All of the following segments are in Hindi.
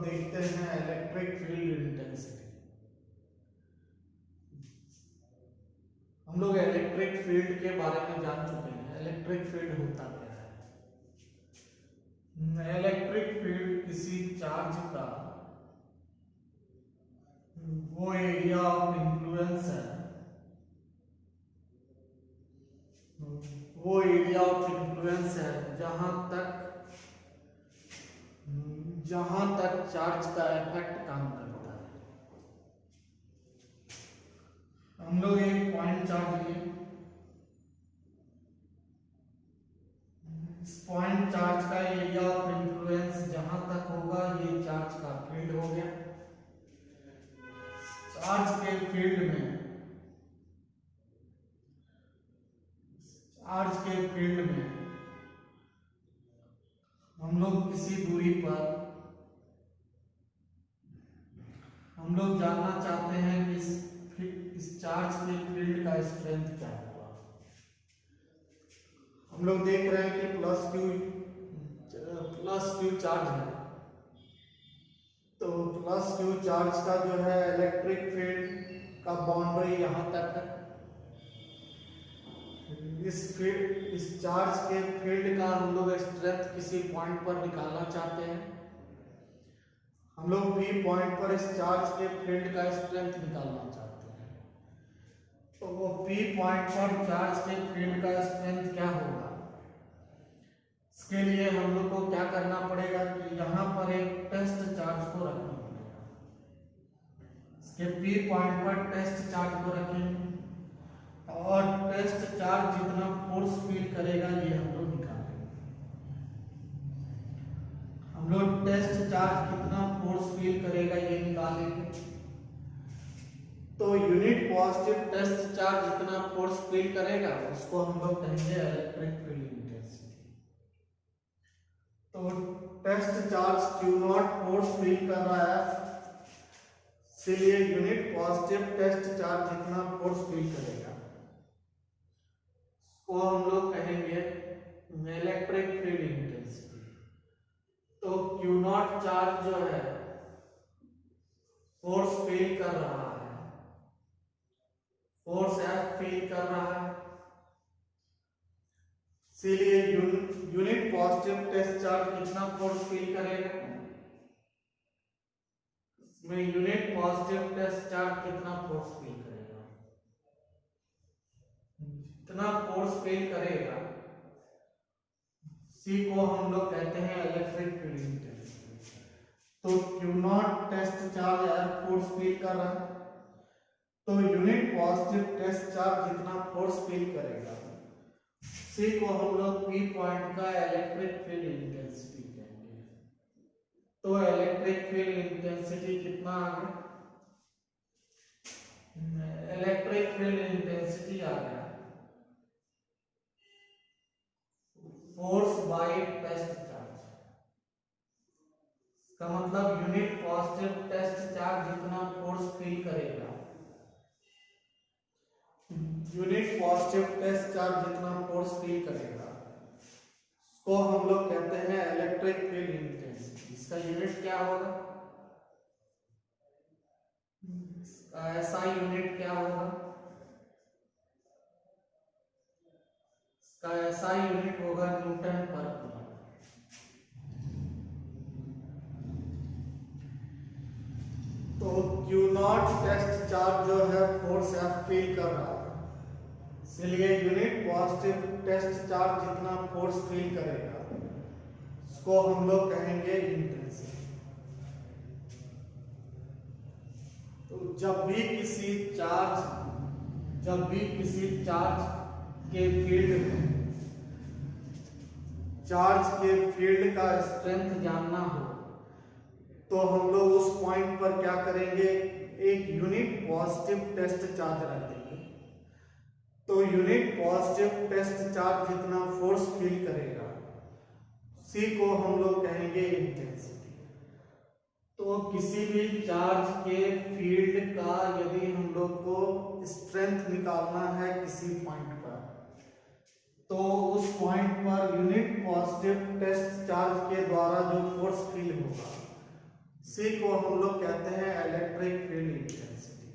देखते हैं इलेक्ट्रिक फील्ड इंटेंसिटी। हम लोग इलेक्ट्रिक फील्ड के बारे में जान चुके हैं। इलेक्ट्रिक फील्ड होता क्या है? इलेक्ट्रिक फील्ड किसी चार्ज का वो एरिया ऑफ इन्फ्लुएंस है, वो एरिया ऑफ इन्फ्लुएंस है जहां तक चार्ज का इफेक्ट काम करता है। हम लोग एक पॉइंट चार्ज लिए, इस पॉइंट चार्ज का एरिया ऑफ इन्फ्लुएंस जहां तक होगा ये चार्ज का फील्ड हो गया। चार्ज के फील्ड में हम लोग किसी दूरी पर हम लोग जानना चाहते हैं कि इस चार्ज के फील्ड का स्ट्रेंथ क्या होगा। हम लोग देख रहे हैं कि प्लस क्यू चार्ज है, तो प्लस क्यू चार्ज का जो है इलेक्ट्रिक फील्ड का बाउंड्री यहां तक है। इस चार्ज के फील्ड का हम लोग स्ट्रेंथ किसी पॉइंट पर निकालना चाहते हैं। हम लोग P पॉइंट पर इस चार्ज के फील्ड का स्ट्रेंथ निकालना चाहते हैं, तो वो P पॉइंट पर चार्ज के फील्ड का स्ट्रेंथ क्या होगा। इसके लिए हम लोग को क्या करना पड़ेगा कि यहाँ पर एक टेस्ट चार्ज को रखना पड़ेगा। इसके P पॉइंट पर टेस्ट चार्ज को रखेंगे और टेस्ट चार्ज जितना फोर्स फील करेगा ये हम लोग निकालेंगे। हम लोग टेस्ट चार्ज कितना फोर्स फील करेगा ये निकालेंगे, तो यूनिट पॉजिटिव टेस्ट चार्ज जितना फोर्स फील करेगा उसको हम लोग कहेंगे इलेक्ट्रिक फील्ड इंटेंसिटी। तो test charge Q0 force feel कर रहा है, इसलिए यूनिट पॉजिटिव टेस्ट चार्ज जितना फोर्स फील करेगा वो हम लोग कहेंगे इलेक्ट्रिक फील्ड इंटेंसिटी। तो Q0 चार्ज जो है फोर्स फील कर रहा है, फोर्स F फील कर रहा है, इसीलिए यूनिट पॉजिटिव टेस्ट चार्ज कितना फोर्स फील करेगा। इसमें यूनिट पॉजिटिव टेस्ट चार्ज कितना फोर्स फील करेगा, जितना फोर्स फील करेगा C को हम लोग कहते हैं इलेक्ट्रिक फील्ड इंटेंसिटी। तो Q0 test charge force feel कर रहा है, तो यूनिट पॉजिटिव टेस्ट चार्ज जितना फोर्स फील करेगा C को हम लोग P पॉइंट का इलेक्ट्रिक फील्ड इंटेंसिटी कहेंगे। तो इलेक्ट्रिक फील्ड इंटेंसिटी कितना आ गया, इलेक्ट्रिक फील्ड इंटेंसिटी आ गया फोर्स बाय टेस्ट चार्ज। इसका मतलब यूनिट पॉजिटिव टेस्ट चार्ज जितना फोर्स फील करेगा, यूनिट पॉजिटिव टेस्ट चार्ज जितना फोर्स फील करेगा उसको हम लोग कहते हैं इलेक्ट्रिक फील्ड इंटेंसिटी। इसका यूनिट क्या होगा, इसका SI यूनिट क्या होगा, इसका SI यूनिट होगा न्यूटन पर कूलम। तो Q0 टेस्ट चार्ज जो है फोर्स F फील कर रहा है, इसलिए यूनिट पॉजिटिव टेस्ट चार्ज जितना फोर्स फील करेगा उसको हम लोग कहेंगे इंटेंसिटी। तो जब भी किसी चार्ज के फील्ड में चार्ज के फील्ड का स्ट्रेंथ जानना हो तो हम लोग उस पॉइंट पर क्या करेंगे, एक यूनिट पॉजिटिव टेस्ट चार्ज रख देंगे। तो यूनिट पॉजिटिव टेस्ट चार्ज जितना फोर्स फील करेगा C को हम लोग कहेंगे इंटेंसिटी। तो किसी भी चार्ज के फील्ड का यदि हम लोग को स्ट्रेंथ निकालना है किसी पॉइंट पर, तो उस point per unit positive test charge के द्वारा जो फोर्स फील होगा सी को हम लोग कहते हैं इलेक्ट्रिक फील्ड इंटेंसिटी।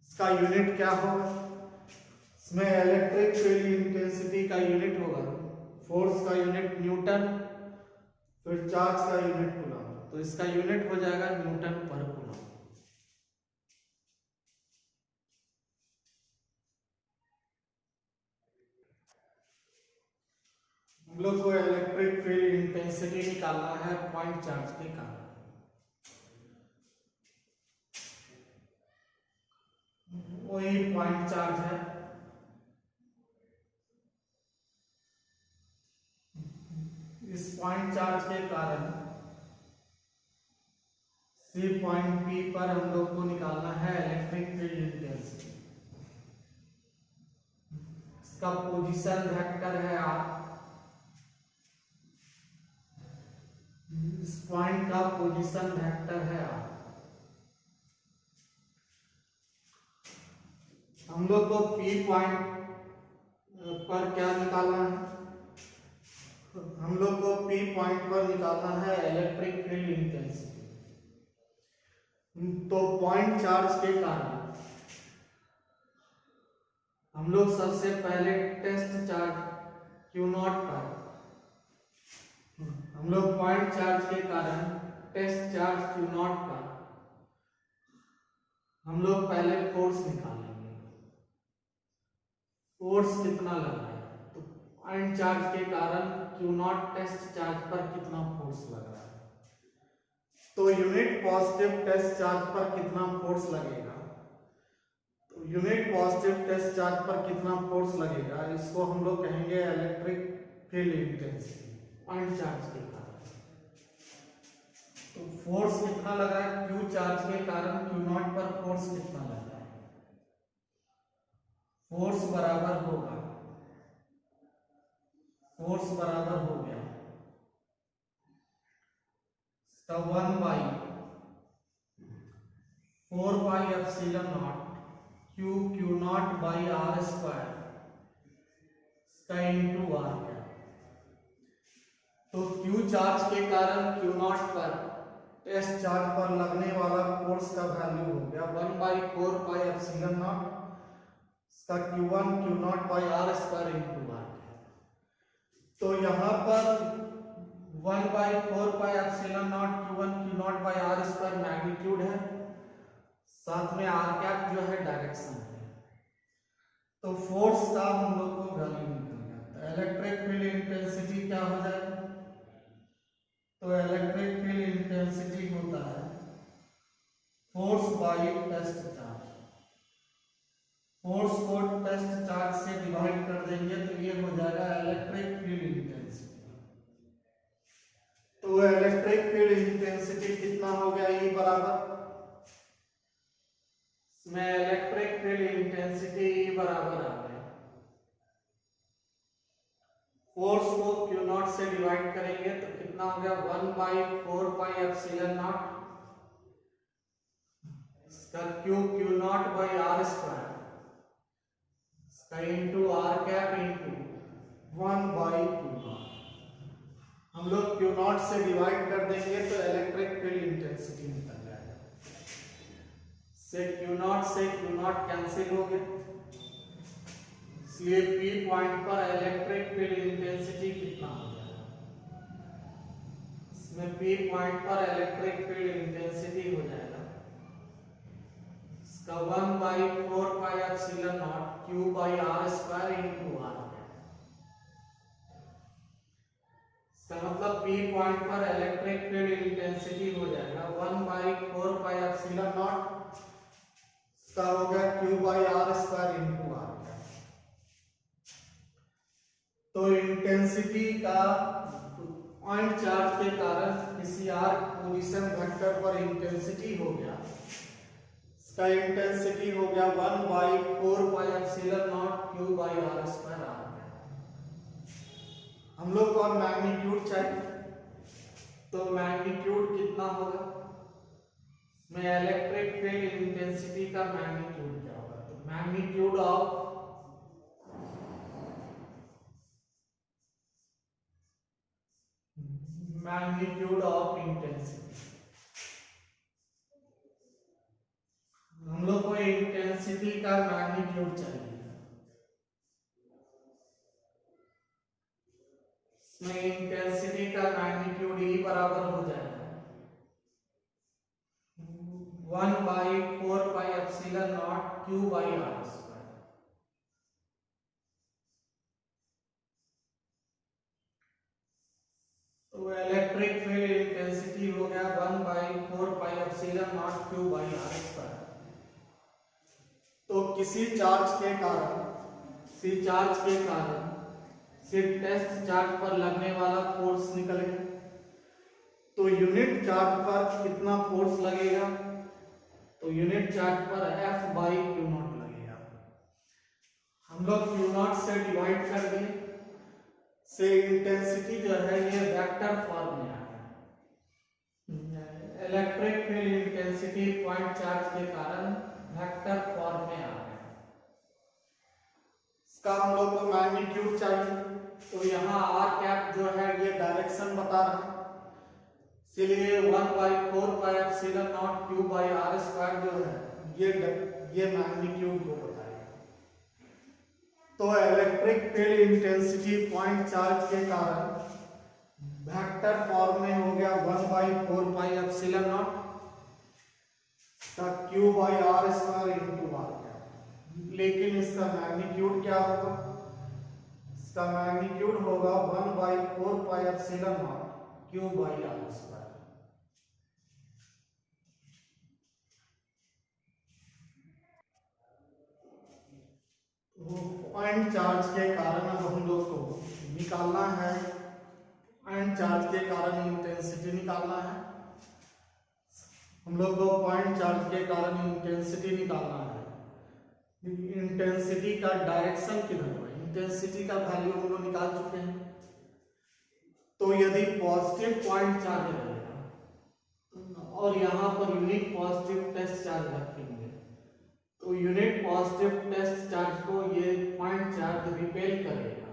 इसका यूनिट क्या होगा? इसमें इलेक्ट्रिक फील्ड इंटेंसिटी का यूनिट होगा फोर्स का यूनिट न्यूटन, फिर चार्ज का यूनिट कूलम, तो इसका यूनिट हो जाएगा न्यूटन पर कूलम। हम लोग को इलेक्ट्रिक फील्ड इंटेंसिटी निकालना है पॉइंट चार्ज के कारण। वही पॉइंट चार्ज है, इस पॉइंट चार्ज के कारण सी पॉइंट पी पर हम लोग को निकालना है इलेक्ट्रिक फील्ड इंटेंसिटी। इसका पोजीशन वेक्टर है आर, इस पॉइंट का पोजीशन वेक्टर है आर। हम लोग को पी पॉइंट पर क्या निकालना है? हम लोग को पी पॉइंट पर निकालना है इलेक्ट्रिक फील्ड इंटेंसिटी। तो पॉइंट चार्ज के कारण हम लोग सबसे पहले टेस्ट चार्ज Q0 पर, हम लोग पॉइंट चार्ज के कारण टेस्ट चार्ज Q0 पर हम लोग पहले फोर्स निकालेंगे। फोर्स कितना लग रहा है? तो पॉइंट चार्ज के कारण Q0 टेस्ट चार्ज पर कितना फोर्स लग रहा है? तो यूनिट पॉजिटिव टेस्ट चार्ज पर कितना फोर्स लगेगा? तो यूनिट पॉजिटिव टेस्ट चार्ज पर कितना फोर्स लगेगा, इसको हम लोग कहेंगे electric field intensity point charge के कारण। तो फोर्स कितना लगा है? Q चार्ज के कारण Q0 पर फोर्स कितना लगा है? फोर्स बराबर होगा, फोर्स बराबर हो गया 1/4πε0 Q0 बाई आर स्क्वायर इसका इंटू आर गया। तो Q चार्ज के कारण Q0 पर टेस्ट चार्ज पर लगने वाला फोर्स का वैल्यू हो गया 1/4πε0 इसका Q1 Q0 by R square into R. तो यहाँ पर 1/4πε0 Q1 Q0 by R square magnitude है, साथ में आर कैप जो है डायरेक्शन है। तो फोर्स का हम लोग को वैल्यू निकल गया। इलेक्ट्रिक फील्ड इंटेंसिटी क्या हो जाएगा? तो इलेक्ट्रिक फील्ड इंटेंसिटी होता है force by test charge. Force को टेस्ट चार्ज से डिवाइड कर देंगे तो ये हो जाएगा इलेक्ट्रिक फील्ड इंटेंसिटी। तो इलेक्ट्रिक फील्ड इंटेंसिटी कितना हो गया? E बराबर, इसमें इलेक्ट्रिक फील्ड इंटेंसिटी E बराबर आ गया, फोर्स को Q0 से डिवाइड करेंगे तो कितना हो गया 1/4πε0 इसका Q0 बाई आर स्क्वायर इसका into R cap into 1/Q0। हम लोग Q0 से डिवाइड कर देंगे तो इलेक्ट्रिक फील्ड इंटेंसिटी निकल जाएगा। से Q0 कैंसिल हो गया, इसलिए P पॉइंट पर इलेक्ट्रिक फील्ड इंटेंसिटी कितना हो जाएगा? इसमें P पॉइंट पर इलेक्ट्रिक फील्ड इंटेंसिटी हो जाएगा इसका 1/4πε0 Q by R square into R. इसका मतलब P पॉइंट पर इलेक्ट्रिक फील्ड इंटेंसिटी हो जाएगा 1/4πε0 इसका हो गया Q by R square into R. तो इंटेंसिटी का पॉइंट चार्ज के कारण किसी आर पोजीशन वेक्टर पर इंटेंसिटी हो गया, इसका इंटेंसिटी हो गया 1/4πε0 Q बाई आर स्क्वायर आ गया। हम लोग को मैग्नीट्यूड चाहिए, तो मैग्नीट्यूड कितना होगा? में इलेक्ट्रिक फील्ड इंटेंसिटी का मैग्नीट्यूड क्या होगा? तो magnitude of magnitude of intensity. हम लोग को इंटेंसिटी का मैग्नीट्यूड चाहिए। इसमें इंटेंसिटी का मैग्नीट्यूड ई बराबर हो जाएगा 1/4πε0 Q/r²। तो इलेक्ट्रिक फील्ड इंटेंसिटी हो गया 1/4πε0 Q/r²। तो किसी चार्ज के कारण सिर्फ टेस्ट चार्ज पर लगने वाला फोर्स निकल गया। तो यूनिट चार्ज पर कितना फोर्स लगेगा? तो यूनिट चार्ज पर F/Q0 लगेगा। हम लोग Q0 से डिवाइड कर दिए, से इंटेंसिटी जो है ये वेक्टर फॉर्म में आ गया। Electric field intensity point charge के कारण वेक्टर फॉर्म में आ गया। इसका हम लोग को मैग्नीट्यूड चाहिए। तो यहाँ आर कैप जो है ये डायरेक्शन बता रहा है, इसलिए 1/4πε0 Q/r² जो है ये मैग्नीट्यूड को बताएगा। तो electric field intensity point charge के कारण वेक्टर फॉर्म में हो गया 1/4πε0 Q/r² इंटू आर। लेकिन इसका मैग्नीट्यूड क्या होगा? इसका मैग्नीट्यूड होगा 1/4πε0 Q/r²। पॉइंट चार्ज के कारण अब हम लोग को निकालना है, पॉइंट चार्ज के कारण इंटेंसिटी निकालना है। हम लोग को पॉइंट चार्ज के कारण इंटेंसिटी निकालना है। इंटेंसिटी का डायरेक्शन किधर है? इंटेंसिटी का वैल्यू हम लोग निकाल चुके हैं। तो यदि पॉजिटिव पॉइंट चार्ज रहेगा और यहाँ per unit positive test charge रखेंगे, तो यूनिट पॉजिटिव टेस्ट चार्ज को ये पॉइंट चार्ज रिपेल करेगा।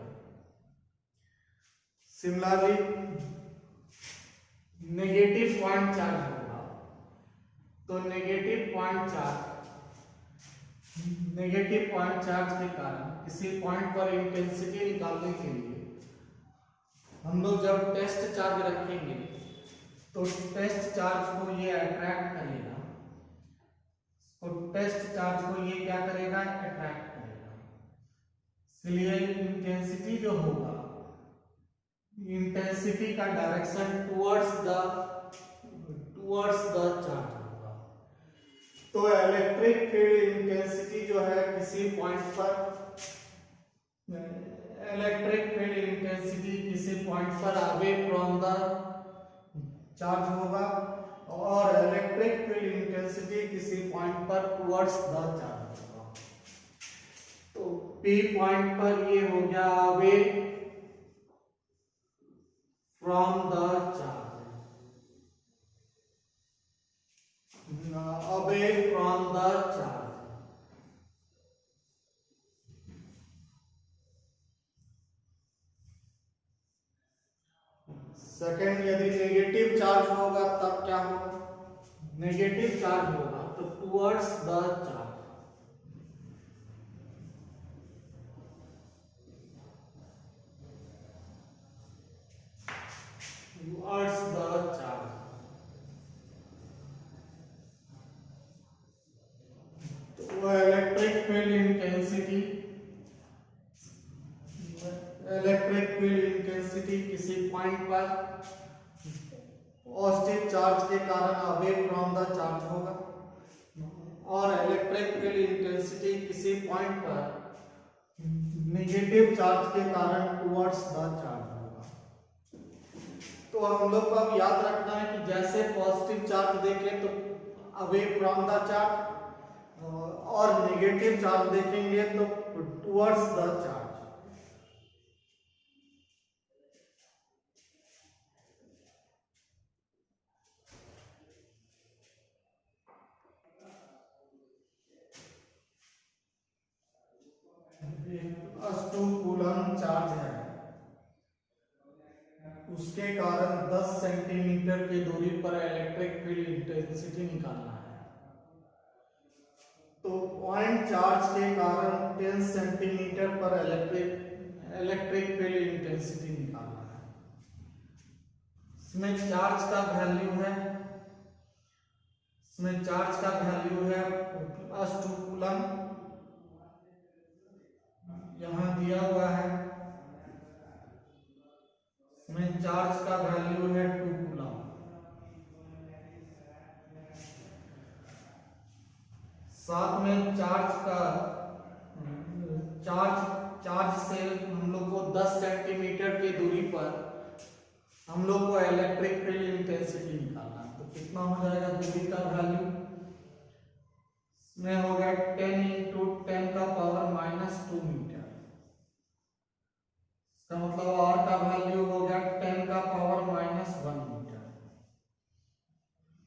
सिमिलरली नेगेटिव पॉइंट चार्ज होगा, तो नेगेटिव पॉइंट चार्ज के कारण किसी पॉइंट पर इंटेंसिटी निकालने के लिए हम लोग जब टेस्ट चार्ज रखेंगे तो टेस्ट चार्ज को ये अट्रैक्ट करेगा, तो टेस्ट चार्ज को ये क्या करेगा? अट्रैक्ट करेगा। इसलिए इंटेंसिटी जो होगा, इंटेंसिटी का डायरेक्शन टुवर्ड्स द चार्ज होगा। तो इलेक्ट्रिक फील्ड इंटेंसिटी जो है किसी पॉइंट पर अवे फ्रॉम द चार्ज होगा और इलेक्ट्रिक फील्ड इंटेंसिटी किसी पॉइंट पर टुवर्ड्स द चार्ज होगा। तो P पॉइंट पर ये हो गया away from the charge, away from the charge. Second, यदि नेगेटिव चार्ज होगा तब क्या होगा? नेगेटिव चार्ज होगा तो towards the charge, towards the charge. तो इलेक्ट्रिक फील्ड इंटेंसिटी किसी पॉइंट पर पॉजिटिव चार्ज के कारण अवे फ्रॉम द चार्ज होगा और इलेक्ट्रिक फील्ड इंटेंसिटी किसी पॉइंट पर नेगेटिव चार्ज के कारण टुवर्ड्स द चार्ज होगा। तो हम लोग को अब याद रखना है कि जैसे पॉजिटिव चार्ज देखें तो अवे फ्रॉम द चार्ज और नेगेटिव चार्ज देखेंगे तो towards the charge. +2 coulomb charge है, उसके कारण 10 सेंटीमीटर की दूरी पर इलेक्ट्रिक फील्ड इंटेंसिटी निकालना है। तो पॉइंट चार्ज के कारण 10 सेंटीमीटर पर इलेक्ट्रिक फील्ड इंटेंसिटी निकालना है। इसमें चार्ज का वैल्यू है +2 कूलम, यहां दिया हुआ है। इसमें चार्ज का वैल्यू है 2 कूलम। साथ में चार्ज से हम लोग को 10 सेंटीमीटर की दूरी पर हम लोग को इलेक्ट्रिक फील्ड इंटेंसिटी निकालना है। तो कितना हो जाएगा दूरी का वैल्यू? इसमें हो गया 10 × 10⁻⁻² मीटर। इसका मतलब R का वैल्यू हो गया 10⁻⁻1 मीटर।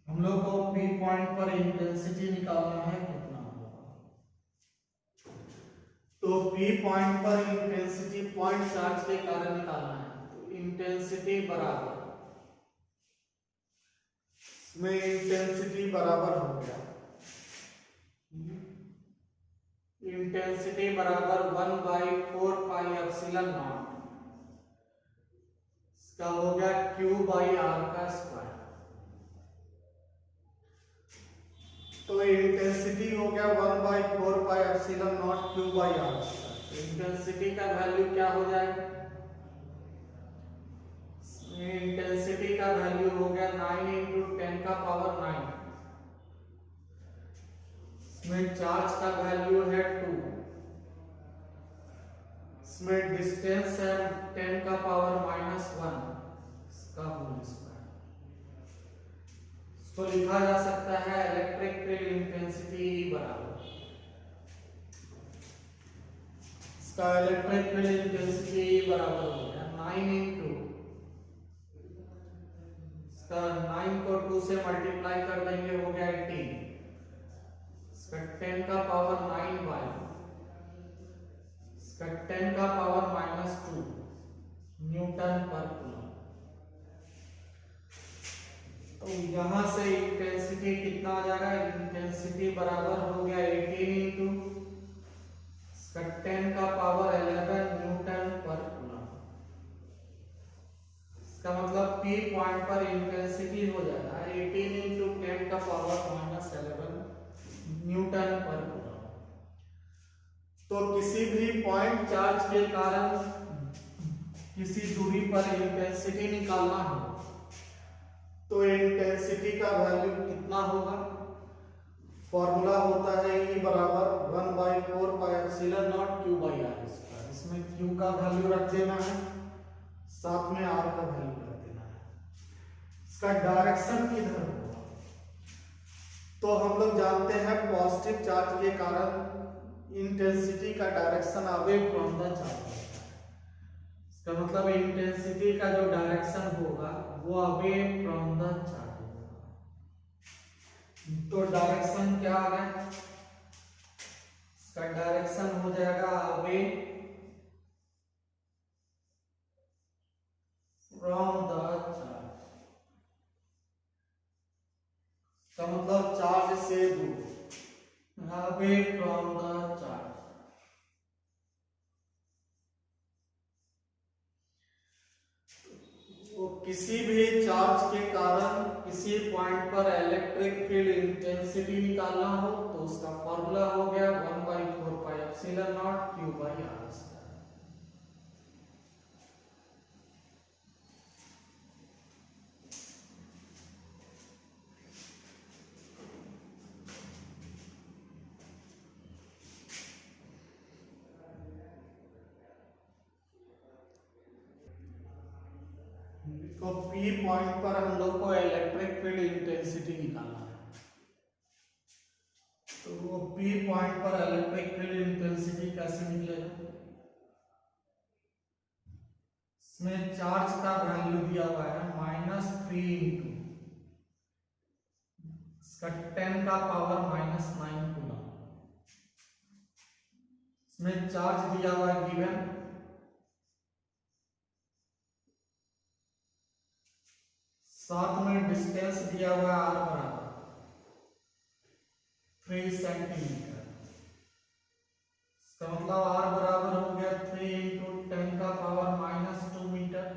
हम लोग को P पॉइंट पर इंटेंसिटी निकालना है, कितना होगा? तो P पॉइंट पर इंटेंसिटी पॉइंट चार्ज के कारण निकालना है। तो इंटेंसिटी बराबर, इसमें इंटेंसिटी बराबर हो गया, इंटेंसिटी बराबर 1/4πε0। इसका हो गया Q/R²। तो इंटेंसिटी हो गया 1/4πε0 Q/R²। इंटेंसिटी का वैल्यू क्या हो जाएगा? इंटेंसिटी का वैल्यू हो गया 9 × 10⁹। इसमें चार्ज का वैल्यू है 2, इसमें डिस्टेंस है 10⁻⁻1, इसका होल स्क्वायर। इसको लिखा जा सकता है इलेक्ट्रिक फील्ड इंटेंसिटी बराबर, इसका इलेक्ट्रिक फील्ड इंटेंसिटी बराबर हो गया 9 × इसका 9 को 2 से मल्टीप्लाई कर देंगे, हो गया 18। इसका 10⁻⁹ इसका 10⁻⁻2 न्यूटन पर कूलम। तो यहां से इंटेंसिटी कितना आ जाएगा? इंटेंसिटी बराबर हो गया 18 × इसका 10⁻11 न्यूटन पर कूलम। इसका मतलब P पॉइंट पर इंटेंसिटी हो जाएगा 18 × 10⁻11 न्यूटन पर कूलम। तो किसी भी पॉइंट चार्ज के कारण किसी दूरी पर इंटेंसिटी निकालना हो तो इंटेंसिटी का वैल्यू कितना होगा? फॉर्मूला होता है E बराबर 1/4πε0 Q/R²। इसमें Q का वैल्यू रख देना है, साथ में R का वैल्यू रख देना है। इसका डायरेक्शन किधर होगा? तो हम लोग जानते हैं पॉजिटिव चार्ज के कारण इंटेंसिटी का direction away from the charge. इसका मतलब इंटेंसिटी का जो डायरेक्शन होगा वो अवे फ्रॉम द चार्ज होगा। तो डायरेक्शन क्या आ गया? इसका डायरेक्शन हो जाएगा अवे फ्रॉम द चार्ज। इसका मतलब चार्ज से दूर, अवे फ्रॉम द चार्ज। तो किसी भी चार्ज के कारण किसी पॉइंट पर इलेक्ट्रिक फील्ड इंटेंसिटी निकालना हो तो उसका फॉर्मूला हो गया 1/4πε0 Q/R²। तो P पॉइंट पर हम लोग को इलेक्ट्रिक फील्ड इंटेंसिटी निकालना है। तो वो P पॉइंट पर इलेक्ट्रिक फील्ड इंटेंसिटी कैसे निकलेगा? इसमें चार्ज का वैल्यू दिया हुआ है -3 × इसका 10⁻⁻9 कूलम। इसमें चार्ज दिया हुआ है गिवन साथ में डिस्टेंस दिया हुआ है r बराबर 3 सेंटीमीटर। इसका मतलब r बराबर हो गया 3 इंटू 10⁻⁻² मीटर।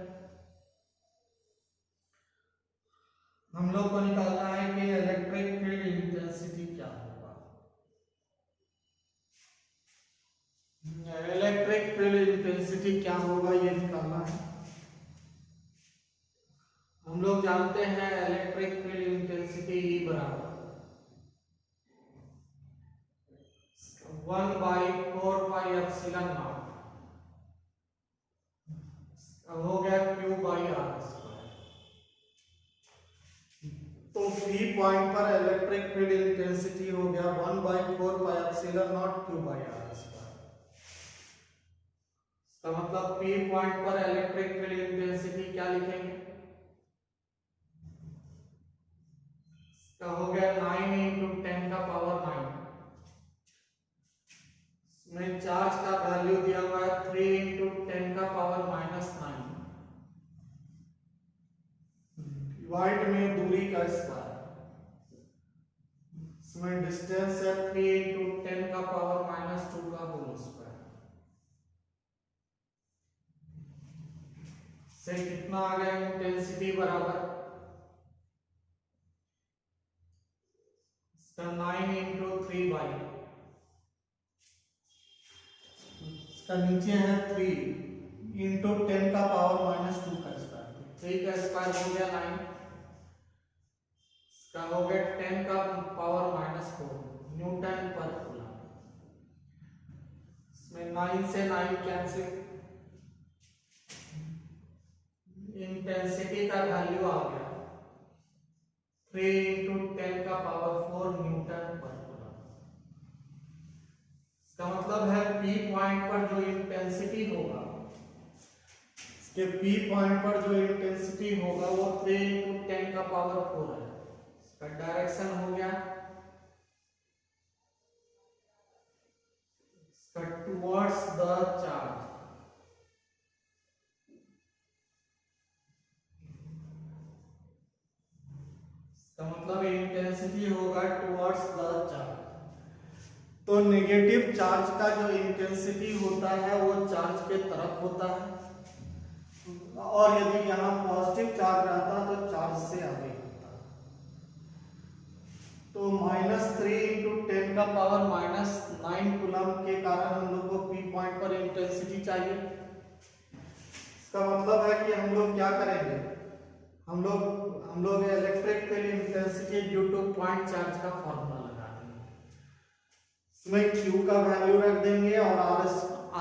हम लोग को निकालना है कि इलेक्ट्रिक फील्ड इंटेंसिटी क्या होगा। इलेक्ट्रिक फील्ड इंटेंसिटी क्या होगा ये निकालना है। हम लोग जानते हैं इलेक्ट्रिक फील्ड इंटेंसिटी E बराबर 1/4πε0 हो गया Q/r²। तो P पॉइंट पर इलेक्ट्रिक फील्ड इंटेंसिटी हो गया 1/4πε0 Q/r²। तो मतलब P पॉइंट पर इलेक्ट्रिक फील्ड इंटेंसिटी क्या लिखेंगे, तो हो गया 9 इंटू 10⁻⁹। इसमें चार्ज का वैल्यू दिया हुआ है 3 इंटू 10⁻⁹ डिवाइड में दूरी का स्क्वायर। इसमें डिस्टेंस है 3 इंटू 10⁻⁻² का होल स्क्वायर। से कितना आ गया इंटेंसिटी बराबर 9 इंटू 3 बाई, इसका नीचे है 3 इंटू 10⁻⁻² का स्क्वायर। 3 का स्क्वायर हो गया 9, इसका हो गया 10⁻⁻⁴ न्यूटन पर कूलम। इसमें 9 से 9 कैंसिल, इंटेंसिटी का वैल्यू आ गया 3 इंटू 10⁻⁴ न्यूटन पर कूलम। इसका मतलब है P पॉइंट पर जो इंटेंसिटी होगा, इसके P पॉइंट पर जो इंटेंसिटी होगा वो 3 इंटू 10⁻⁴ है। इसका डायरेक्शन हो गया इसका टुवर्ड्स द चार्ज। इसका मतलब इंटेंसिटी होगा टुवर्ड्स द चार्ज। तो नेगेटिव चार्ज का जो इंटेंसिटी होता है वो चार्ज के तरफ होता है, और यदि यहाँ पॉजिटिव चार्ज रहता तो चार्ज से आगे होता। तो -3 इंटू 10⁻⁹ कूलम के कारण हम लोग को P पॉइंट पर इंटेंसिटी चाहिए। इसका मतलब है कि हम लोग क्या करेंगे, हम लोग electric field intensity due two point charge का फॉर्मूला लगा देंगे। इसमें Q का वैल्यू रख देंगे और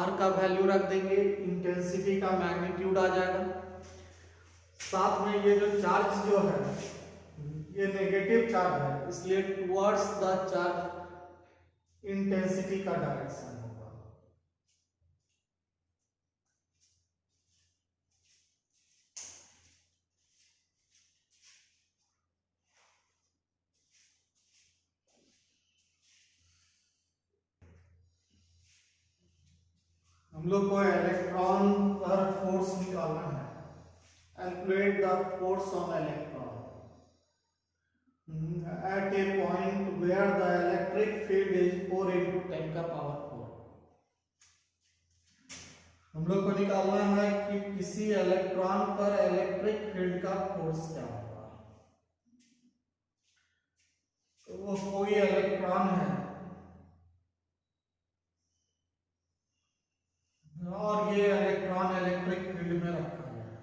R का वैल्यू रख देंगे, इंटेंसिटी का मैग्नीट्यूड आ जाएगा। साथ में ये जो चार्ज जो है ये नेगेटिव चार्ज है, इसलिए टुवर्ड्स द चार्ज इंटेंसिटी का डायरेक्शन होगा। हम लोग को इलेक्ट्रॉन पर फोर्स निकालना है। Calculate the force on electron at a point where the electric field is 4 into 10⁻⁴। हम लोग को निकालना है कि किसी इलेक्ट्रॉन पर इलेक्ट्रिक फील्ड का फोर्स क्या होगा। तो वो कोई इलेक्ट्रॉन है और ये इलेक्ट्रॉन इलेक्ट्रिक फील्ड में रखा गया है।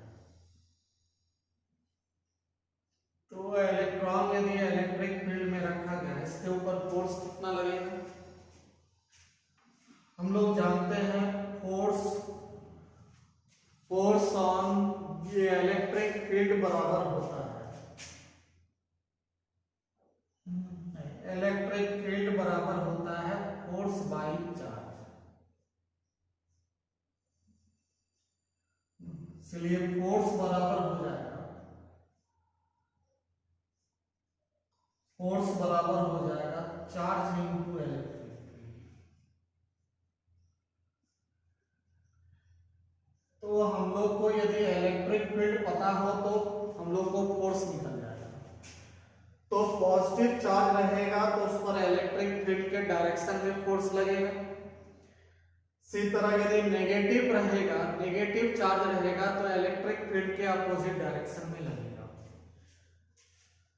तो इलेक्ट्रॉन यदि इलेक्ट्रिक फील्ड में रखा गया है, इसके ऊपर फोर्स कितना लगेगा। हम लोग जानते हैं फोर्स ऑन ये इलेक्ट्रिक फील्ड बराबर होता है, इलेक्ट्रिक फील्ड बराबर होता है फोर्स बाई चार्ज। इसलिए फोर्स बराबर हो जाएगा चार्ज इंटू इलेक्ट्रिक फील्ड। तो हम लोग को यदि इलेक्ट्रिक फील्ड पता हो तो हम लोग को फोर्स निकल जाएगा। तो पॉजिटिव चार्ज रहेगा तो उस पर इलेक्ट्रिक फील्ड के डायरेक्शन में फोर्स लगेगा। इसी तरह यदि नेगेटिव रहेगा, नेगेटिव चार्ज रहेगा तो इलेक्ट्रिक फील्ड के अपोजिट डायरेक्शन में लगेगा।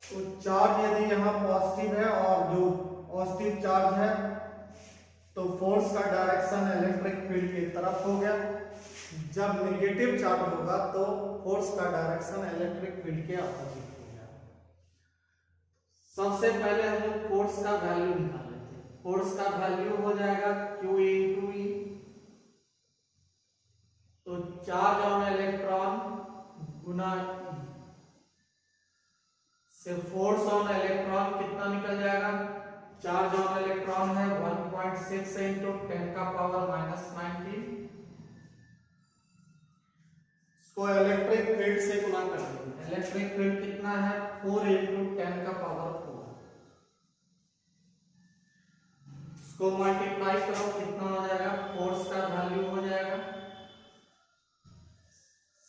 तो चार्ज यदि यहाँ पॉजिटिव है और जो पॉजिटिव चार्ज है तो फोर्स का डायरेक्शन इलेक्ट्रिक फील्ड की तरफ हो गया। जब नेगेटिव चार्ज होगा तो फोर्स का डायरेक्शन इलेक्ट्रिक फील्ड के अपोजिट हो गया। सबसे पहले हम लोग फोर्स का वैल्यू निकाल लेते हैं। फोर्स का वैल्यू हो जाएगा Q इंटू ई। तो चार्ज ऑन इलेक्ट्रॉन गुना से फोर्स ऑन इलेक्ट्रॉन कितना निकल जाएगा? चार्ज ऑन इलेक्ट्रॉन है 1.6 इंटू 10 का पावर -19। इसको इलेक्ट्रिक फील्ड से गुना कर देंगे। इलेक्ट्रिक फील्ड कितना है? 4 इंटू 10 का पावर 4। इसको मल्टीप्लाई करो, कितना हो जाएगा? फोर्स का वैल्यू हो जाएगा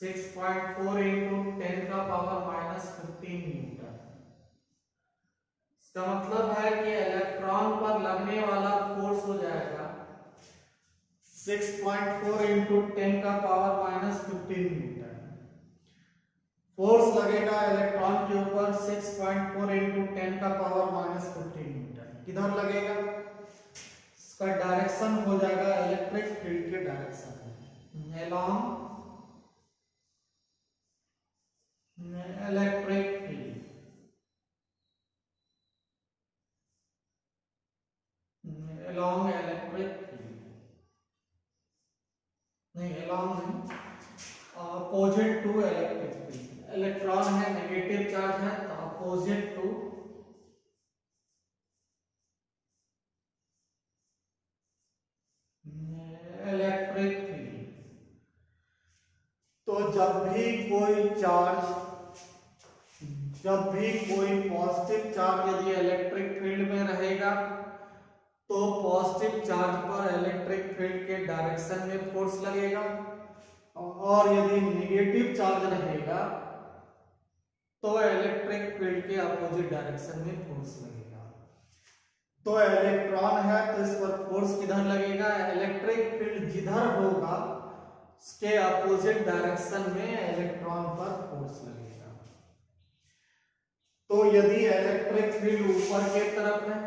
6.4 इंटू 10 का पावर -15 न्यूटन। इसका मतलब है कि इलेक्ट्रॉन पर लगने वाला फोर्स हो जाएगा 6.4 इंटू 10 का पावर -15 न्यूटन। फोर्स लगेगा इलेक्ट्रॉन के ऊपर 6.4 इंटू 10 का पावर -15 न्यूटन। किधर लगेगा? इसका डायरेक्शन हो जाएगा इलेक्ट्रिक फील्ड के डायरेक्शन में, along electric field, along electric field, नहीं along नहीं, opposite to electric field। Electron है, नेगेटिव चार्ज है तो opposite to इलेक्ट्रिक फील्ड। तो जब भी कोई पॉजिटिव चार्ज यदि इलेक्ट्रिक फील्ड में रहेगा तो पॉजिटिव चार्ज पर इलेक्ट्रिक फील्ड के डायरेक्शन में फोर्स लगेगा, और यदि नेगेटिव चार्ज रहेगा तो इलेक्ट्रिक फील्ड के अपोजिट डायरेक्शन में फोर्स लगेगा। तो इलेक्ट्रॉन है तो इस पर फोर्स किधर लगेगा? इलेक्ट्रिक फील्ड जिधर होगा उसके अपोजिट डायरेक्शन में इलेक्ट्रॉन पर फोर्स लगेगा। तो यदि इलेक्ट्रिक फील्ड ऊपर की तरफ है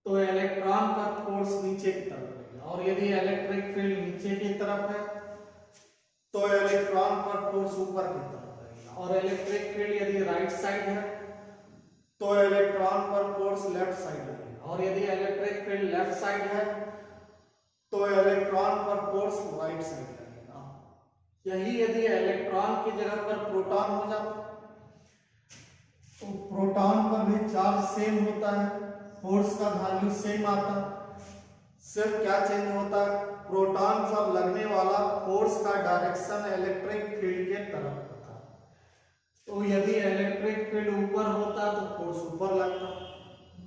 तो इलेक्ट्रॉन पर फोर्स नीचे की तरफ लगेगा, और यदि इलेक्ट्रिक फील्ड नीचे की तरफ है तो इलेक्ट्रॉन पर फोर्स ऊपर की तरफ लगेगा। और इलेक्ट्रिक फील्ड यदि राइट साइड है तो इलेक्ट्रॉन पर फोर्स लेफ्ट साइड लगेगा, और यदि इलेक्ट्रिक फील्ड लेफ्ट साइड है तो इलेक्ट्रॉन पर फोर्स राइट साइड लगेगा। यही यदि इलेक्ट्रॉन की जगह पर प्रोटॉन हो जाता तो प्रोटॉन पर भी चार्ज सेम होता है, फोर्स का वैल्यू सेम आता, सिर्फ क्या चेंज होता है? प्रोटॉन पर लगने वाला फोर्स का डायरेक्शन इलेक्ट्रिक फील्ड के तरफ होता। तो यदि इलेक्ट्रिक फील्ड ऊपर होता तो फोर्स ऊपर लगता,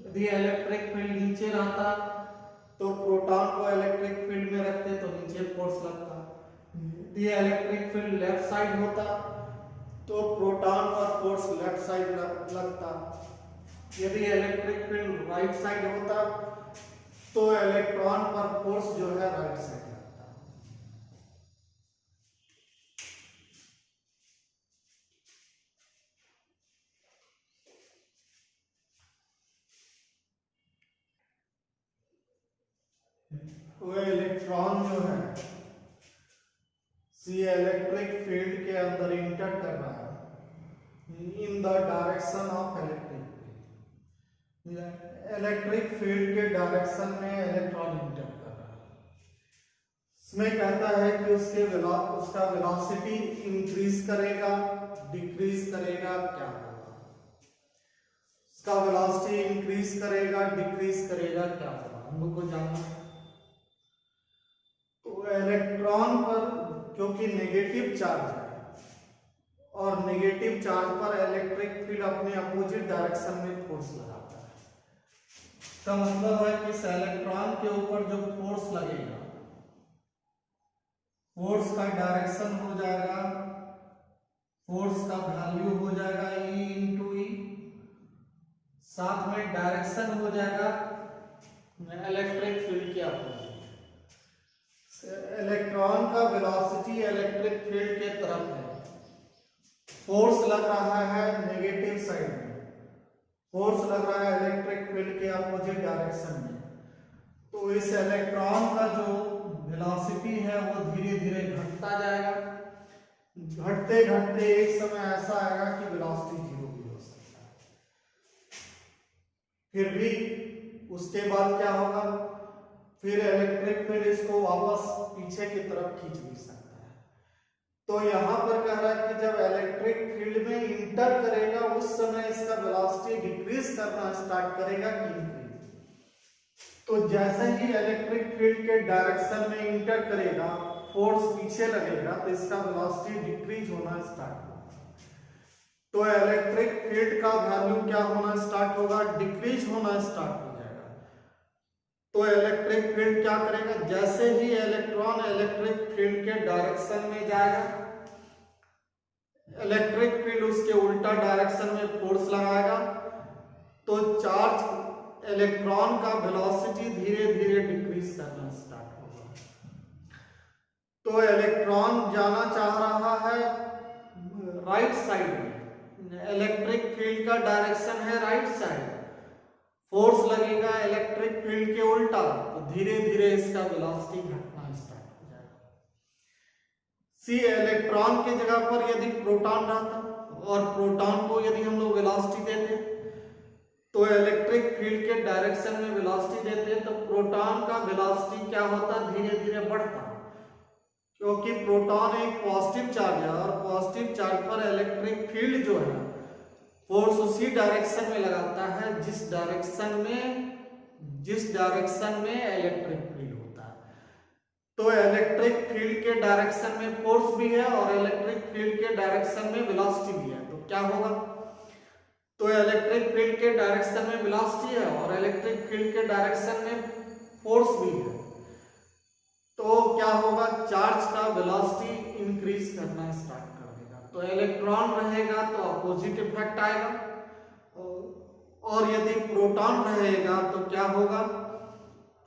यदि इलेक्ट्रिक फील्ड नीचे रहता तो प्रोटॉन को इलेक्ट्रिक फील्ड में रखते तो नीचे फोर्स लगता। यदि इलेक्ट्रिक फील्ड लेफ्ट साइड होता तो प्रोटॉन पर फोर्स लेफ्ट साइड लगता। यदि इलेक्ट्रिक फील्ड राइट साइड होता तो इलेक्ट्रॉन पर फोर्स जो है राइट साइड लगता। तो इलेक्ट्रॉन जो है सी इलेक्ट्रिक फील्ड के अंदर इंटर कर रहा है in the direction of electric field. Electric field के डायरेक्शन में इलेक्ट्रॉन इंटर कर रहा है। इसमें कहता है कि उसका वेलोसिटी इंक्रीज करेगा, डिक्रीज करेगा, क्या होगा? उसका वेलोसिटी इंक्रीज करेगा, डिक्रीज करेगा, क्या होगा हम लोग को जानना है। तो इलेक्ट्रॉन पर क्योंकि नेगेटिव चार्ज है और नेगेटिव चार्ज पर इलेक्ट्रिक फील्ड अपने अपोजिट डायरेक्शन में फोर्स लगाता है। इसका मतलब है कि इस इलेक्ट्रॉन के ऊपर जो फोर्स लगेगा, फोर्स का डायरेक्शन हो जाएगा डायरेक्शन हो जाएगा इलेक्ट्रिक फील्ड के अपोजिट। इलेक्ट्रॉन का वेलोसिटी इलेक्ट्रिक फील्ड के तरफ है, फोर्स लग रहा है नेगेटिव साइड में, फोर्स लग रहा है इलेक्ट्रिक फील्ड के अपोजिट डायरेक्शन में। तो इस इलेक्ट्रॉन का जो वेलोसिटी है वो धीरे धीरे घटता जाएगा, घटते घटते एक समय ऐसा आएगा कि वेलोसिटी जीरो भी हो सकता है। फिर भी उसके बाद क्या होगा, फिर इलेक्ट्रिक फील्ड इसको वापस पीछे की तरफ खींच भी सकता है। तो यहां पर कह रहा है कि जब इलेक्ट्रिक फील्ड में इंटर करेगा उस समय इसका वेलोसिटी डिक्रीज करना स्टार्ट करेगा कि इंक्रीज। तो जैसे ही इलेक्ट्रिक फील्ड के डायरेक्शन में इंटर करेगा, फोर्स पीछे लगेगा, तो इसका वेलोसिटी डिक्रीज होना स्टार्ट होगा। तो इलेक्ट्रिक फील्ड का वैल्यू क्या होना स्टार्ट होगा, डिक्रीज होना स्टार्ट हो जाएगा। तो इलेक्ट्रिक फील्ड क्या करेगा, जैसे ही इलेक्ट्रॉन इलेक्ट्रिक फील्ड के डायरेक्शन में जाएगा, इलेक्ट्रिक फील्ड उसके उल्टा डायरेक्शन में फोर्स लगाएगा, तो चार्ज इलेक्ट्रॉन का वेलोसिटी धीरे धीरे डिक्रीज करना स्टार्ट होगा। तो इलेक्ट्रॉन जाना चाह रहा है राइट साइड में, इलेक्ट्रिक फील्ड का डायरेक्शन है राइट साइड, फोर्स लगेगा इलेक्ट्रिक फील्ड के उल्टा, तो धीरे धीरे इसका वेलोसिटी घटना स्टार्ट हो जाएगा। सी इलेक्ट्रॉन के जगह पर यदि प्रोटॉन रहता और प्रोटॉन को यदि हम लोग वेलोसिटी देते तो इलेक्ट्रिक फील्ड के डायरेक्शन में वेलोसिटी देते तो प्रोटॉन का वेलोसिटी क्या होता, धीरे धीरे बढ़ता, क्योंकि प्रोटॉन एक पॉजिटिव चार्ज है और पॉजिटिव चार्ज पर इलेक्ट्रिक फील्ड जो है फोर्स उसी डायरेक्शन में लगाता है जिस डायरेक्शन में इलेक्ट्रिक फील्ड होता है। तो इलेक्ट्रिक फील्ड के डायरेक्शन में फोर्स भी है और इलेक्ट्रिक फील्ड के डायरेक्शन में वेलोसिटी भी है। तो क्या होगा, तो इलेक्ट्रिक फील्ड के डायरेक्शन में वेलोसिटी है और इलेक्ट्रिक फील्ड के डायरेक्शन में फोर्स भी है, तो क्या होगा, चार्ज का वेलोसिटी इंक्रीज करना स्टार्ट कर देगा। तो इलेक्ट्रॉन रहेगा तो अपोजिट इफेक्ट आएगा, और यदि प्रोटॉन रहेगा तो क्या होगा,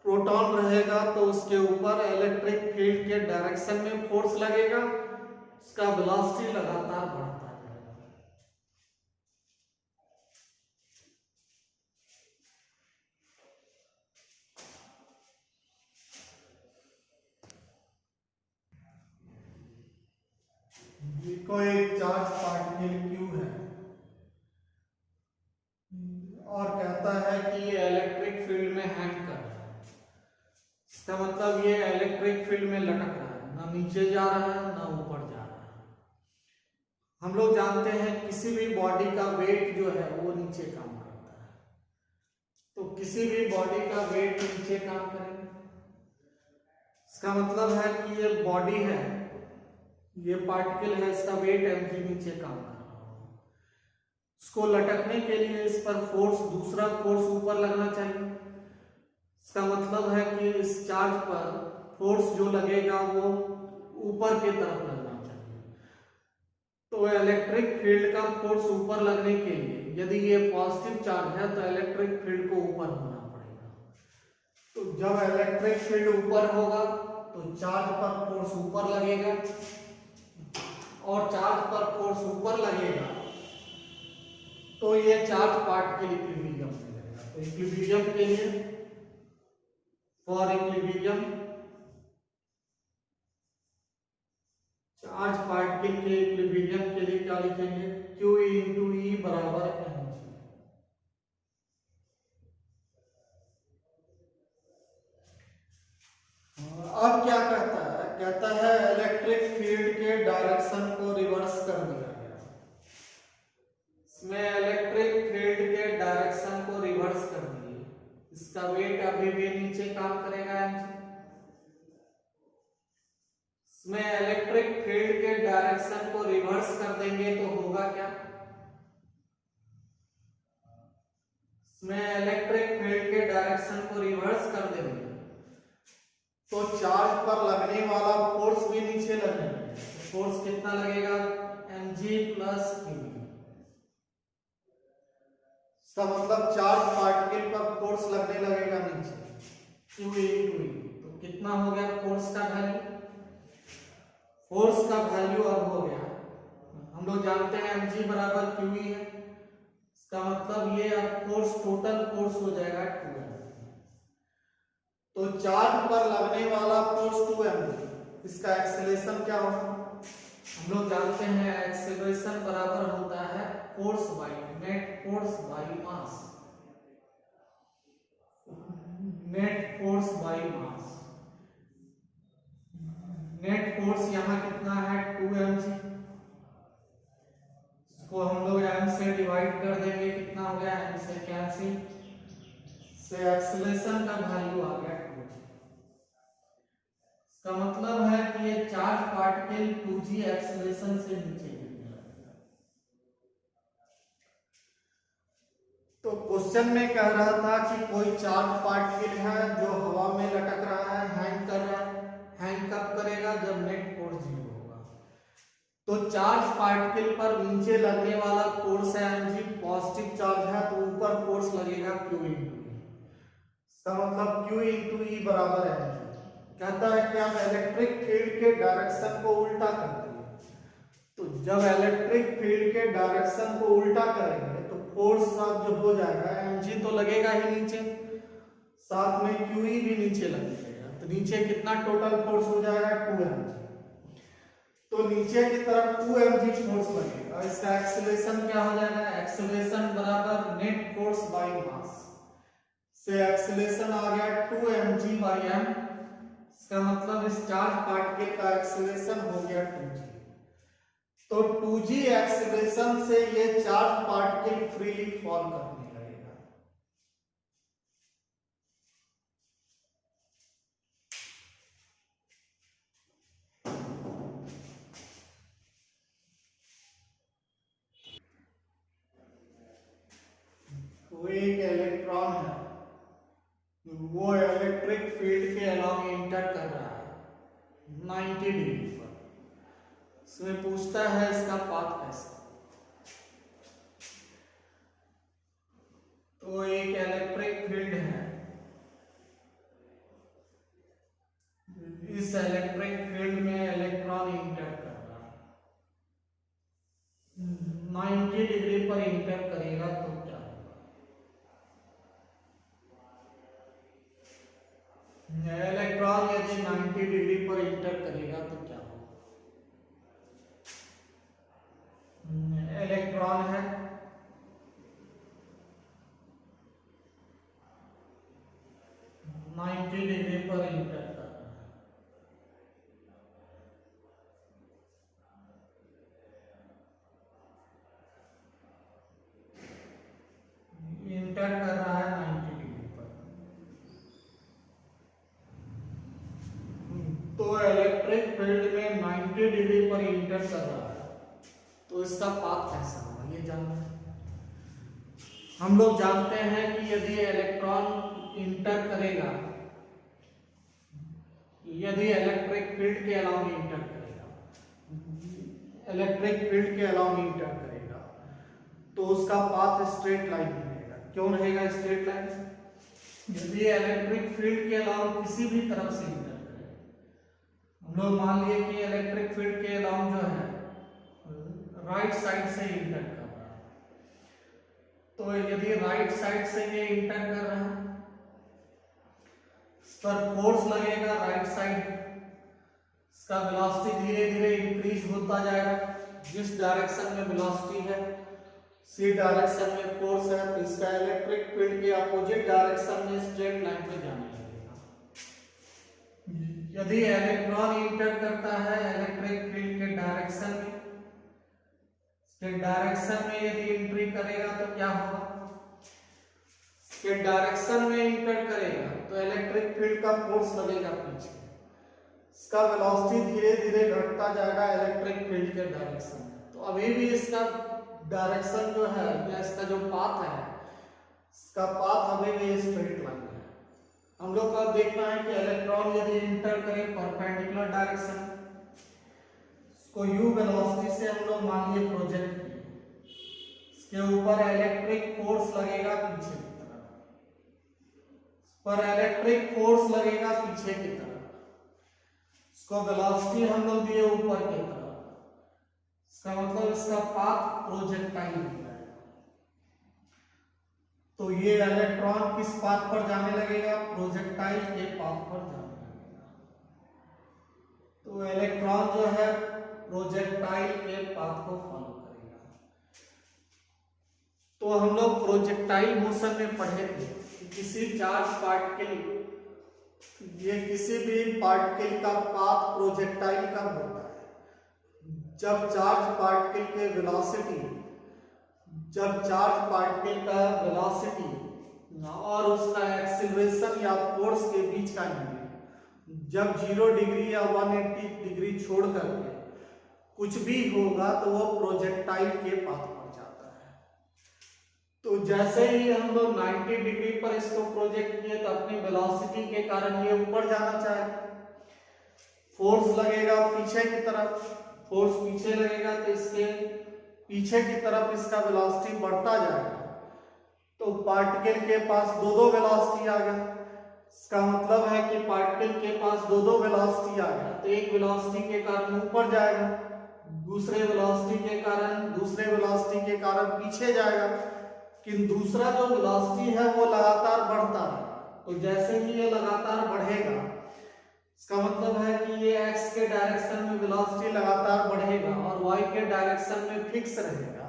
प्रोटॉन रहेगा तो उसके ऊपर इलेक्ट्रिक फील्ड के डायरेक्शन में फोर्स लगेगा, उसका वेलोसिटी लगातार बढ़ता जाएगा। कोई चार्ज पार्टिकल Q है और कहता है कि ये इलेक्ट्रिक फील्ड में हैंग कर रहा है, इसका मतलब ये इलेक्ट्रिक फील्ड में लटक रहा है, ना नीचे जा रहा है ना ऊपर जा रहा है। हम लोग जानते हैं किसी भी बॉडी का वेट जो है वो नीचे काम करता है, तो किसी भी बॉडी का वेट नीचे काम करेगा, इसका मतलब है कि ये बॉडी है, ये पार्टिकल है, इसका वेट mg नीचे काम कर रहा है। इसको लटकने के लिए इस पर फोर्स, दूसरा फोर्स ऊपर लगना चाहिए। इसका मतलब है कि इस चार्ज पर फोर्स जो लगेगा वो ऊपर की तरफ लगना चाहिए। तो इलेक्ट्रिक फील्ड का फोर्स ऊपर लगने के लिए यदि ये पॉजिटिव चार्ज है तो इलेक्ट्रिक फील्ड को ऊपर होना पड़ेगा। तो जब इलेक्ट्रिक फील्ड ऊपर होगा तो चार्ज पर फोर्स ऊपर लगेगा, और चार्ज पर फोर्स ऊपर लगेगा तो ये चार्ज पार्टिकल इक्विलिब्रियम में रहेगा। तो इक्विलिब्रियम के लिए, फॉर इक्विलिब्रियम चार्ज पार्टिकल के इक्विलिब्रियम के लिए क्या लिखेंगे, Q इंटू ई बराबर mg। अब क्या कहता है, कहता है इलेक्ट्रिक फील्ड के डायरेक्शन को रिवर्स कर दिया गया। इसमें इलेक्ट्रिक फील्ड के डायरेक्शन को रिवर्स कर दिए, इसका वेट अभी भी नीचे काम करेगा mg। इसमें इलेक्ट्रिक फील्ड के डायरेक्शन को रिवर्स कर देंगे तो होगा क्या, इसमें इलेक्ट्रिक फील्ड के डायरेक्शन को रिवर्स कर देंगे तो चार्ज पर लगने वाला फोर्स भी नीचे लगेगा। फोर्स कितना लगेगा, mg प्लस q। इसका मतलब चार्ज पार्टिकल पर फोर्स लगने लगेगा नीचे Q into E। तो कितना हो गया फोर्स का वैल्यू? फोर्स का वैल्यू अब हो गया, हम लोग जानते हैं mg बराबर QE है, इसका मतलब ये अब फोर्स टोटल फोर्स हो जाएगा 2m। तो चार्ज पर लगने वाला फोर्स 2m, इसका एक्सेलरेशन क्या होगा? हम लोग जानते हैं एक्सेलरेशन बराबर होता है force by net force by mass. Net force by mass, net force यहाँ कितना है 2mg, इसको हम लोग m से डिवाइड कर देंगे, कितना हो गया m से कैंसिल से एक्सेलरेशन का वैल्यू आ गया 2g। इसका मतलब है कि ये चार्ज पार्टिकल 2g एक्सेलरेशन से नीचे गिरने लगेगा। तो क्वेश्चन में कह रहा था कि कोई चार्ज पार्टिकल है जो हवा में लटक रहा है, हैंग कर रहा है। हैंग कब करेगा? जब नेट फोर्स 0 होगा। तो चार्ज पार्टिकल पर नीचे लगने वाला फोर्स है mg, पॉजिटिव चार्ज है तो ऊपर फोर्स लगेगा q into e। इसका मतलब q into e बराबर है mg। कहता है कि आप इलेक्ट्रिक फील्ड के डायरेक्शन को उल्टा कर दिए, तो जब इलेक्ट्रिक फील्ड के डायरेक्शन को उल्टा करेंगे तो फोर्स अब जो हो जाएगा mg तो लगेगा ही नीचे, साथ में QE भी नीचे लगेगा, तो नीचे कितना टोटल फोर्स हो जाएगा 2mg। तो नीचे की तरफ 2mg फोर्स लगेगा। इसका एक्सेलरेशन क्या हो जाएगा? एक्सेलरेशन बराबर नेट फोर्स बाय मास से एक्सेलरेशन आ गया 2mg बाय m। इसका मतलब इस चार्ज पार्टिकल का एक्सेलरेशन हो गया 2g। तो 2g एक्सेलरेशन से ये चार्ज पार्टिकल फ्रीली फॉल करने लगेगा। तो एक इलेक्ट्रॉन है, वो इलेक्ट्रिक फील्ड के अलॉन्ग इंटर कर रहा है 90 डिग्री पर। इसमें पूछता है इसका पाथ कैसा। तो एक इलेक्ट्रिक फील्ड है, इस इलेक्ट्रिक फील्ड में इलेक्ट्रॉन इंटर कर रहा है, 90 डिग्री पर इंटर करेगा तो क्या होगा? इलेक्ट्रॉन यदि 90 डिग्री पर इंटर करेगा तो क्या होगा? इलेक्ट्रॉन है, नाइन्टी डिग्री पर इंटर कर रहा है, इंटर कर रहा है 90 डिग्री पर। तो इलेक्ट्रिक फील्ड में 90 डिग्री पर इंटर कर रहा है, तो इसका पाथ कैसा होगा ये जानना है। हम लोग जानते हैं कि यदि इलेक्ट्रॉन इंटर करेगा, यदि इलेक्ट्रिक फील्ड के अलाउंग इंटर करेगा, इलेक्ट्रिक फील्ड के अलाउंग इंटर करेगा तो उसका पाथ स्ट्रेट लाइन रहेगा। क्यों रहेगा स्ट्रेट लाइन? यदि इलेक्ट्रिक फील्ड के अलाउंग किसी भी तरफ से इंटर करे, हम लोग मान लिए कि इलेक्ट्रिक फील्ड के अलाउंग जो है राइट साइड से इंटर कर रहा है, तो यदि राइट साइड से ये इंटर कर रहा है, इस पर फोर्स लगेगा राइट साइड, इसका वेलोसिटी धीरे धीरे इंक्रीज होता जाएगा। जिस डायरेक्शन में वेलोसिटी है सी डायरेक्शन में फोर्स है, तो इसका इलेक्ट्रिक फील्ड के अपोजिट डायरेक्शन में स्ट्रेट लाइन पे जाने लगेगा। यदि इलेक्ट्रॉन इंटर करता है इलेक्ट्रिक फील्ड के डायरेक्शन में, इसके डायरेक्शन में यदि एंट्री करेगा तो क्या होगा? इसके डायरेक्शन में इंटर करेगा तो इलेक्ट्रिक फील्ड का फोर्स लगेगा पीछे, इसका वेलोसिटी धीरे धीरे घटता जाएगा इलेक्ट्रिक फील्ड के डायरेक्शन में। तो अभी भी इसका डायरेक्शन जो है या इसका जो पाथ है, इसका पाथ अभी भी स्ट्रेट लाइन है। हम लोग को देखना है कि इलेक्ट्रॉन यदि इंटर करे परपेंडिकुलर डायरेक्शन, इसको u वेलोसिटी से हम लोग मान लिए प्रोजेक्ट किए, इसके ऊपर इलेक्ट्रिक फोर्स लगेगा पीछे की तरफ, पर इलेक्ट्रिक फोर्स लगेगा पीछे की तरफ, इसको वेलोसिटी हम लोग दिए ऊपर की तरफ, इसका मतलब इसका पाथ प्रोजेक्टाइल हो जाएगा। तो ये इलेक्ट्रॉन किस पाथ पर जाने लगेगा? प्रोजेक्टाइल के पाथ पर जाने लगेगा। तो इलेक्ट्रॉन जो है प्रोजेक्टाइल के पाथ को फॉलो करेगा। तो हम लोग प्रोजेक्टाइल मोशन में पढ़े थे कि किसी चार्ज पार्टिकल, ये किसी भी पार्टिकल का पाथ प्रोजेक्टाइल कब होता है? जब चार्ज पार्टिकल के वेलोसिटी, जब चार्ज पार्टिकल का वेलोसिटी और उसका एक्सीलरेशन या फोर्स के बीच का एंगल जब 0 डिग्री या 180 डिग्री छोड़ करके कुछ भी होगा तो वो प्रोजेक्टाइल के पाथ पर जाता है। तो जैसे ही हम लोग 90 डिग्री पर इसको प्रोजेक्ट किए तो अपनी वेलोसिटी के कारण ये ऊपर जाना चाहे, फोर्स लगेगा पीछे की तरफ, फोर्स पीछे लगेगा तो इसके पीछे की तरफ इसका वेलोसिटी बढ़ता जाएगा। तो पार्टिकल के पास दो वेलोसिटी आ गया। इसका मतलब है कि पार्टिकल के पास दो वेलोसिटी आ गया। तो एक वेलोसिटी के कारण ऊपर जाएगा, दूसरे वेलोसिटी के कारण पीछे जाएगा, किंतु दूसरा जो वेलोसिटी है वो लगातार बढ़ता है। तो जैसे ही ये लगातार बढ़ेगा, इसका मतलब है कि ये x के डायरेक्शन में वेलोसिटी लगातार बढ़ेगा और y के डायरेक्शन में फिक्स रहेगा।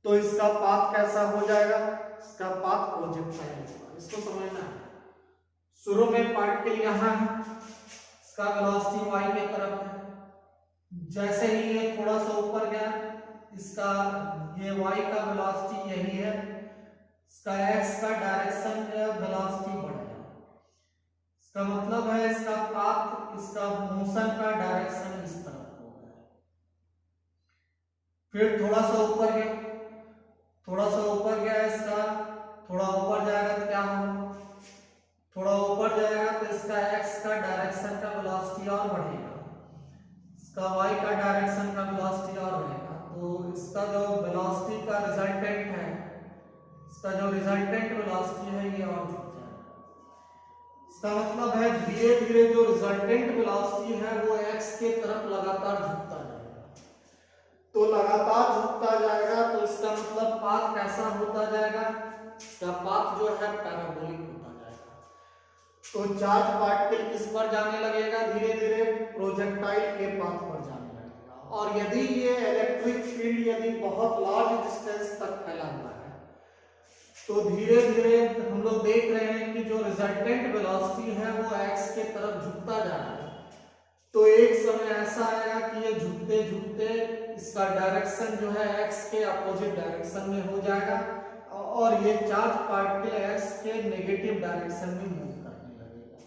तो इसका पाथ कैसा हो जाएगा? इसका पाथ प्रोजेक्टाइल होगा। इसको समझना है। शुरू में पार्टिकल यहाँ है, इसका वेलोसिटी y की तरफ है। जैसे ही ये थोड़ा सा ऊपर गया, इसका ये y का वेलोसिटी यही है, इसका x का डायरेक्शन में वेलोसिटी बढ़ेगा। इसका मतलब है इसका पाथ, इसका मोशन का डायरेक्शन इस तरफ होगा। फिर थोड़ा सा ऊपर गया, इसका थोड़ा ऊपर जाएगा तो क्या होगा? थोड़ा ऊपर जाएगा तो इसका x का डायरेक्शन का वेलोसिटी और बढ़ेगा, इसका y का डायरेक्शन का वेलोसिटी और बढ़ेगा। तो इसका जो वेलोसिटी का रिजल्टेंट है, इसका जो रिजल्टेंट वेलोसिटी है ये और झुक जाएगा। इसका मतलब है धीरे धीरे जो रिजल्टेंट वेलोसिटी है वो x के तरफ लगातार झुकता जाएगा। तो लगातार झुकता जाएगा तो इसका मतलब पाथ कैसा होता जाएगा? इसका पाथ जो है पैराबोलिक होता जाएगा। तो चार्ज पार्टिकल किस पर जाने लगेगा? धीरे धीरे प्रोजेक्टाइल के पाथ पर जाने लगेगा। और यदि ये इलेक्ट्रिक फील्ड यदि बहुत लार्ज डिस्टेंस तक फैला हुआ है तो धीरे धीरे हम लोग देख रहे हैं कि जो रिजल्टेंट वेलोसिटी है वो x के तरफ झुकता जा रहा है। तो एक समय ऐसा आएगा कि ये झुकते झुकते इसका डायरेक्शन जो है x के अपोजिट डायरेक्शन में हो जाएगा और ये चार्ज पार्टिकल x के नेगेटिव डायरेक्शन में मूव करने लगेगा।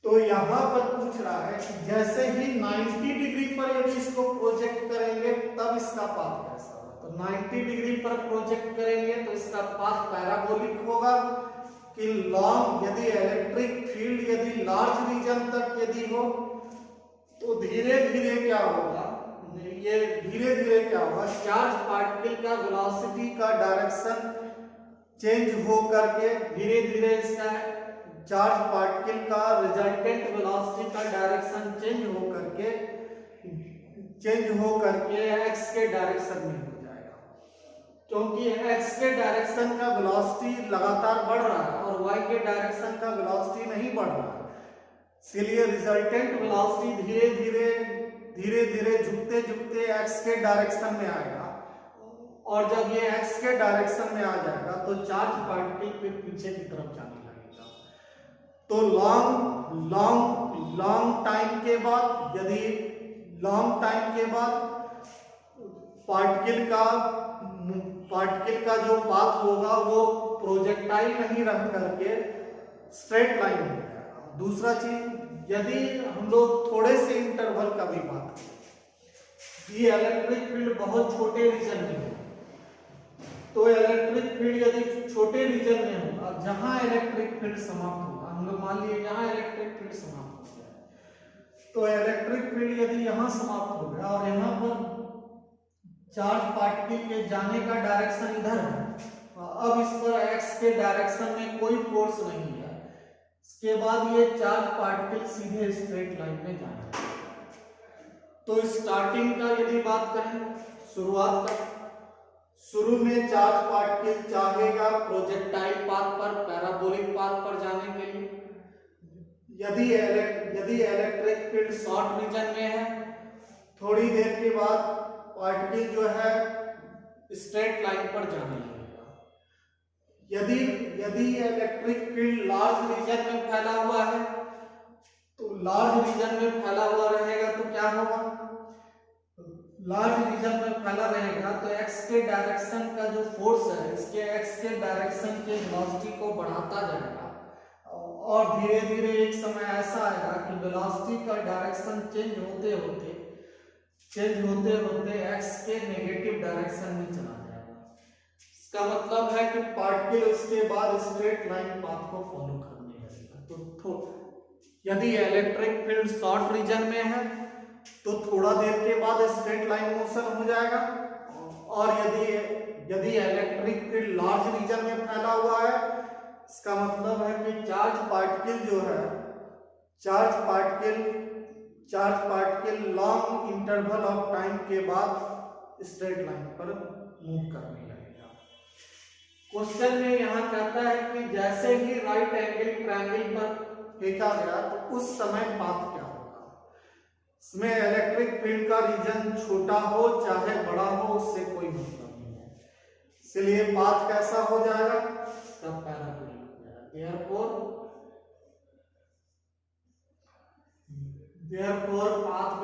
तो यहाँ पर पूछ रहा है कि जैसे ही 90 डिग्री पर यदि इसको प्रोजेक्ट करेंगे तब इसका पाथ कैसा होगा? तो 90 डिग्री पर प्रोजेक्ट करेंगे तो इसका पाथ पैराबोलिक होगा कि लॉन्ग, यदि इलेक्ट्रिक फील्ड यदि लार्ज रीजन तक यदि हो तो धीरे धीरे क्या होगा? ये धीरे धीरे क्या होगा? चार्ज पार्टिकल का वेलोसिटी का डायरेक्शन चेंज हो करके धीरे धीरे इसका चार्ज पार्टिकल का रिजल्टेंट वेलोसिटी का डायरेक्शन चेंज हो करके x के डायरेक्शन में हो जाएगा। क्योंकि x के डायरेक्शन का वेलोसिटी लगातार बढ़ रहा है और y के डायरेक्शन का वेलोसिटी नहीं बढ़ रहा है, इसलिए रिजल्टेंट वेलोसिटी धीरे धीरे झुकते झुकते x के डायरेक्शन में आएगा। और जब ये x के डायरेक्शन में आ जाएगा तो चार्ज पार्टिकल फिर पीछे की तरफ जाने लगेगा। तो लॉन्ग टाइम के बाद, यदि लॉन्ग टाइम के बाद पार्टिकल का जो पाथ होगा वो प्रोजेक्टाइल नहीं रह करके स्ट्रेट लाइन हो जाएगा। दूसरा चीज, यदि हम लोग थोड़े से इंटरवल का भी बात करें, ये इलेक्ट्रिक फील्ड बहुत छोटे रीजन में हो, तो इलेक्ट्रिक फील्ड यदि छोटे रीजन में होगा, जहां इलेक्ट्रिक फील्ड समाप्त होगा, हम लोग मान लिए यहाँ इलेक्ट्रिक फील्ड समाप्त हो गया, तो इलेक्ट्रिक फील्ड यदि यहाँ समाप्त हो गया और यहाँ पर चार्ज पार्टिकल के जाने का डायरेक्शन इधर है, अब इस पर x के डायरेक्शन में कोई फोर्स नहीं है, इसके बाद ये चार्ज पार्टिकल सीधे स्ट्रेट लाइन में जाएगा। तो स्टार्टिंग का यदि बात करें, शुरुआत का, शुरू में चार्ज पार्टिकल चाहेगा प्रोजेक्टाइल पाथ पर, पैराबोलिक पाथ पर जाने के लिए। यदि इलेक्ट्रिक फील्ड शॉर्ट रीजन में है, थोड़ी देर के बाद पार्टिकल जो है स्ट्रेट लाइन पर जाने लगेगा। यदि इलेक्ट्रिक फील्ड लार्ज रीजन में फैला हुआ है, तो लार्ज रीजन में फैला हुआ रहेगा तो क्या होगा, लार्ज रीजन में फैला रहेगा तो x के डायरेक्शन का जो फोर्स है, इसके x के डायरेक्शन के वेलोसिटी को बढ़ाता जाएगा, और धीरे धीरे एक समय ऐसा आएगा कि वेलोसिटी का डायरेक्शन चेंज होते होते x के नेगेटिव डायरेक्शन में चला जाएगा। इसका मतलब है कि पार्टिकल उसके बाद स्ट्रेट लाइन पाथ को फॉलो करने लगेगा। तो यदि इलेक्ट्रिक फील्ड शॉर्ट रीजन में है तो थोड़ा देर के बाद स्ट्रेट लाइन मोशन हो जाएगा, और यदि इलेक्ट्रिक फील्ड लार्ज रीजन में फैला हुआ है, इसका मतलब है कि charge particle long interval of time के बाद स्ट्रेट लाइन पर मूव करने लगेगा। क्वेश्चन में यहाँ कहता है कि जैसे ही राइट एंगल ट्रायंगल पर फेंका गया तो उस समय पाथ क्या होगा। इसमें इलेक्ट्रिक फील्ड का रीजन छोटा हो चाहे बड़ा हो, उससे कोई मतलब नहीं है, इसलिए पाथ कैसा हो जाएगा, सब पैराबोलिक हो जाएगा। Therefore path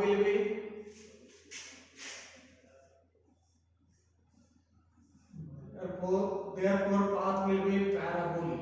will be parabolic।